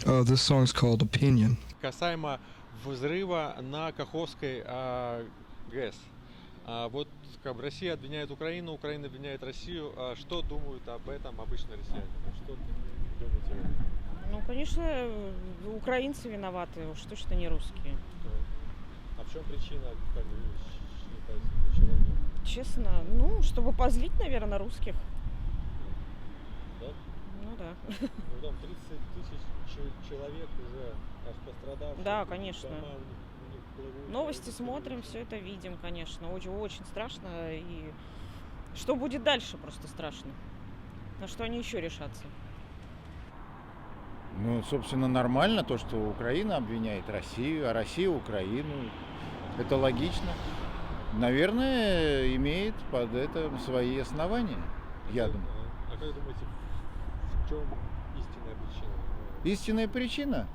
This song's called Opinion. Касаемо взрыва на Каховской ГЭС. Вот как бы Россия обвиняет Украину, Украина обвиняет Россию. Что думают об этом обычные россияне? Что думаете вы? Ну, конечно, украинцы виноваты, уж точно не русские. А в чем причина, как вы считаете, для чего? Честно, ну, чтобы позлить, наверное, русских. Да? Ну да. Ну, там 30 тысяч человек уже аж пострадавших. Да, конечно. Дома у них плывут. Новости смотрим, все это видим, конечно. Очень, очень страшно. И что будет дальше, просто страшно. На что они еще решатся? Ну, собственно, нормально то, что Украина обвиняет Россию, а Россия Украину. Это логично. Наверное, имеет под это свои основания, я думаю. А как думаете, в чем истинная причина? Истинная причина?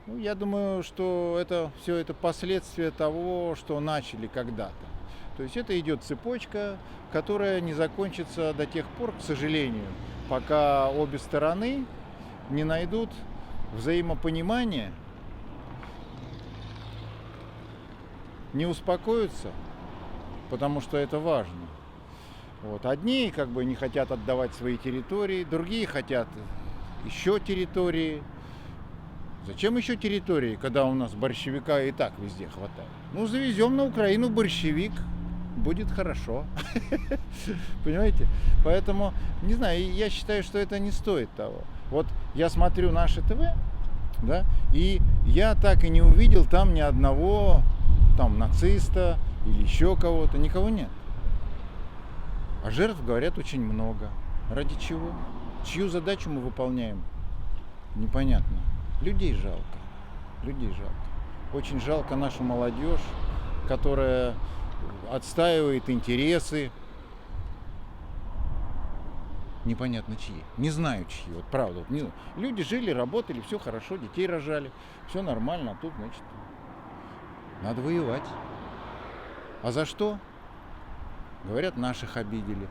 Ну, я думаю, что это все это последствия того, что начали когда-то. То есть это идет цепочка, которая не закончится до тех пор, к сожалению, пока обе стороны не найдут взаимопонимания, не успокоятся, потому что это важно. Вот. Одни как бы не хотят отдавать свои территории, другие хотят еще территории. Зачем еще территории, когда у нас борщевика и так везде хватает? Ну, завезем на Украину борщевик, будет хорошо. Понимаете? Поэтому, не знаю, я считаю, что это не стоит того. Вот я смотрю наше ТВ, да, и я так и не увидел там ни одного там нациста или еще кого-то, никого нет. А жертв, говорят, очень много. Ради чего? Чью задачу мы выполняем? Непонятно. Людей жалко. Людей жалко. Очень жалко нашу молодежь, которая отстаивает интересы. Непонятно чьи. Не знаю чьи. Вот правда. Вот, не... Люди жили, работали, все хорошо, детей рожали. Все нормально. А тут, значит, надо воевать. А за что? Говорят, наших обидели.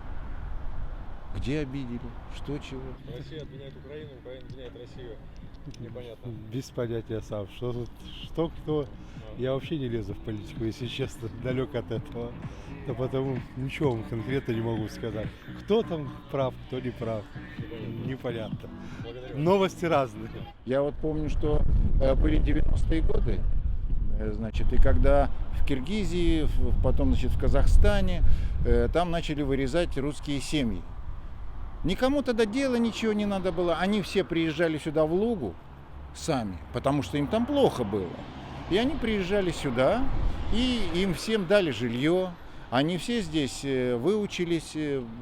Где обидели? Что, чего? Россия обвиняет Украину, Украина обвиняет Россию. Непонятно. Без понятия сам. Что тут, что, кто. Я вообще не лезу в политику, если честно, далек от этого. Да потому ничего вам конкретно не могу сказать. Кто там прав, кто не прав. Непонятно. Новости разные. Я вот помню, что были 90-е годы, значит, и когда в Киргизии, потом, значит, в Казахстане, там начали вырезать русские семьи. Никому тогда дела ничего не надо было. Они все приезжали сюда в Лугу сами, потому что им там плохо было. И они приезжали сюда, и им всем дали жилье. Они все здесь выучились,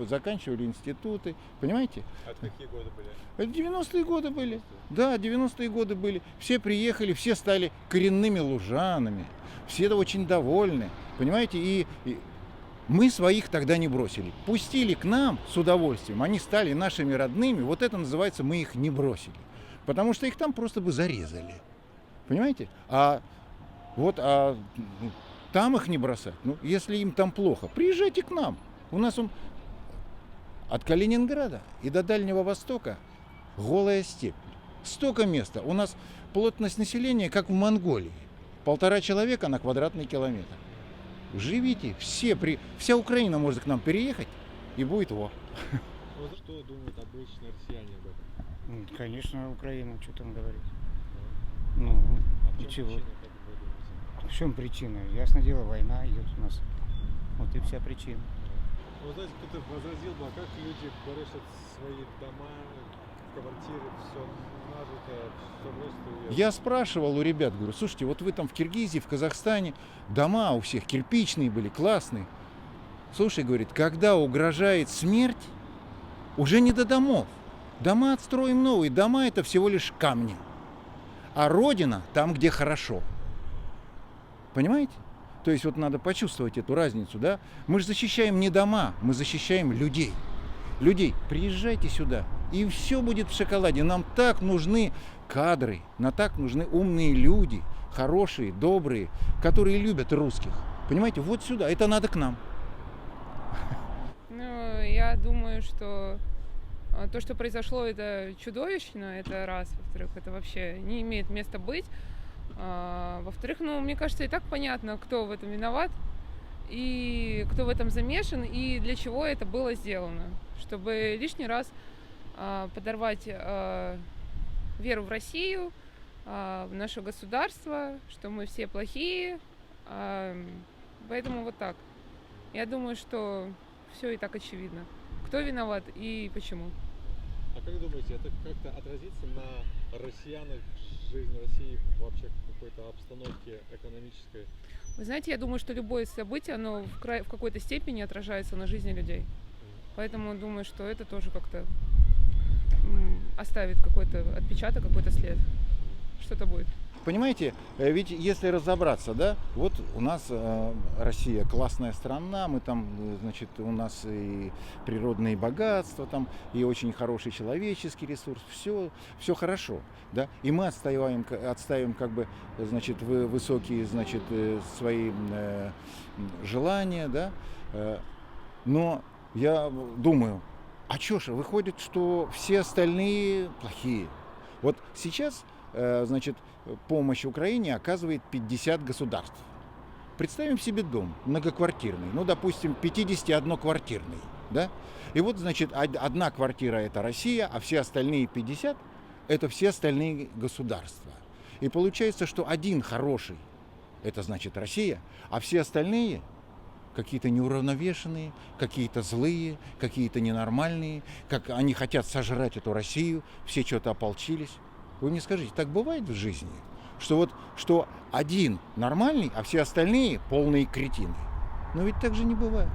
заканчивали институты. Понимаете? А какие годы были? Это 90-е годы были. Да, 90-е годы были. Все приехали, все стали коренными лужанами. Все очень довольны. Понимаете? И мы своих тогда не бросили. Пустили к нам с удовольствием. Они стали нашими родными. Вот это называется, мы их не бросили. Потому что их там просто бы зарезали. Понимаете? Там их не бросать. Ну, если им там плохо, приезжайте к нам. У нас от Калининграда и до Дальнего Востока голая степь. Столько места. У нас плотность населения, как в Монголии. 1,5 человека на квадратный километр. Живите, вся Украина может к нам переехать, и будет во. Что думают обычные россияне об этом? Конечно, Украина, что там говорить. Да? Ну, А в и чем чего? причина, как вы думаете? В чем причина? Ясно дело, война идет у нас. Вот и вся причина. Ну, знаете, кто-то возразил бы, а как люди бросят свои дома, квартиры, все нажито, все бросят и Я спрашивал у ребят, говорю, слушайте, вот вы там в Киргизии, в Казахстане, дома у всех кирпичные были, классные. Слушай, говорит, когда угрожает смерть, уже не до домов. Дома отстроим новые, дома это всего лишь камни. А родина там, где хорошо. Понимаете? То есть вот надо почувствовать эту разницу, да? Мы же защищаем не дома, мы защищаем людей. Людей, приезжайте сюда, и все будет в шоколаде. Нам так нужны кадры, нам так нужны умные люди, хорошие, добрые, которые любят русских. Понимаете, вот сюда, это надо к нам. Ну, я думаю, что То, что произошло, это чудовищно, это раз. Во-вторых, это вообще не имеет места быть. Во-вторых, ну, мне кажется, и так понятно, кто в этом виноват, и кто в этом замешан, и для чего это было сделано. Чтобы лишний раз подорвать веру в Россию, в наше государство, что мы все плохие. Поэтому вот так. Я думаю, что все и так очевидно. Кто виноват и почему. А как думаете, это как-то отразится на россиянах, жизни России, вообще какой-то обстановке экономической? Вы знаете, я думаю, что любое событие, оно в какой-то степени отражается на жизни людей. Поэтому думаю, что это тоже как-то оставит какой-то отпечаток, какой-то след. Что-то будет. Понимаете, ведь если разобраться, да, вот у нас Россия классная страна, мы там, значит, у нас и природные богатства, там, и очень хороший человеческий ресурс, все хорошо, да, и мы отстаиваем как бы, значит, высокие, значит, свои желания, да, но я думаю, а чё ж, выходит, что все остальные плохие. Вот сейчас, значит, помощь Украине оказывает 50 государств. Представим себе дом многоквартирный, ну, допустим, 51-квартирный, да? И вот, значит, одна квартира – это Россия, а все остальные 50 – это все остальные государства. И получается, что один хороший – это, значит, Россия, а все остальные – какие-то неуравновешенные, какие-то злые, какие-то ненормальные, как они хотят сожрать эту Россию, все что-то ополчились. Вы мне скажите, так бывает в жизни? Что один нормальный, а все остальные полные кретины? Но ведь так же не бывает.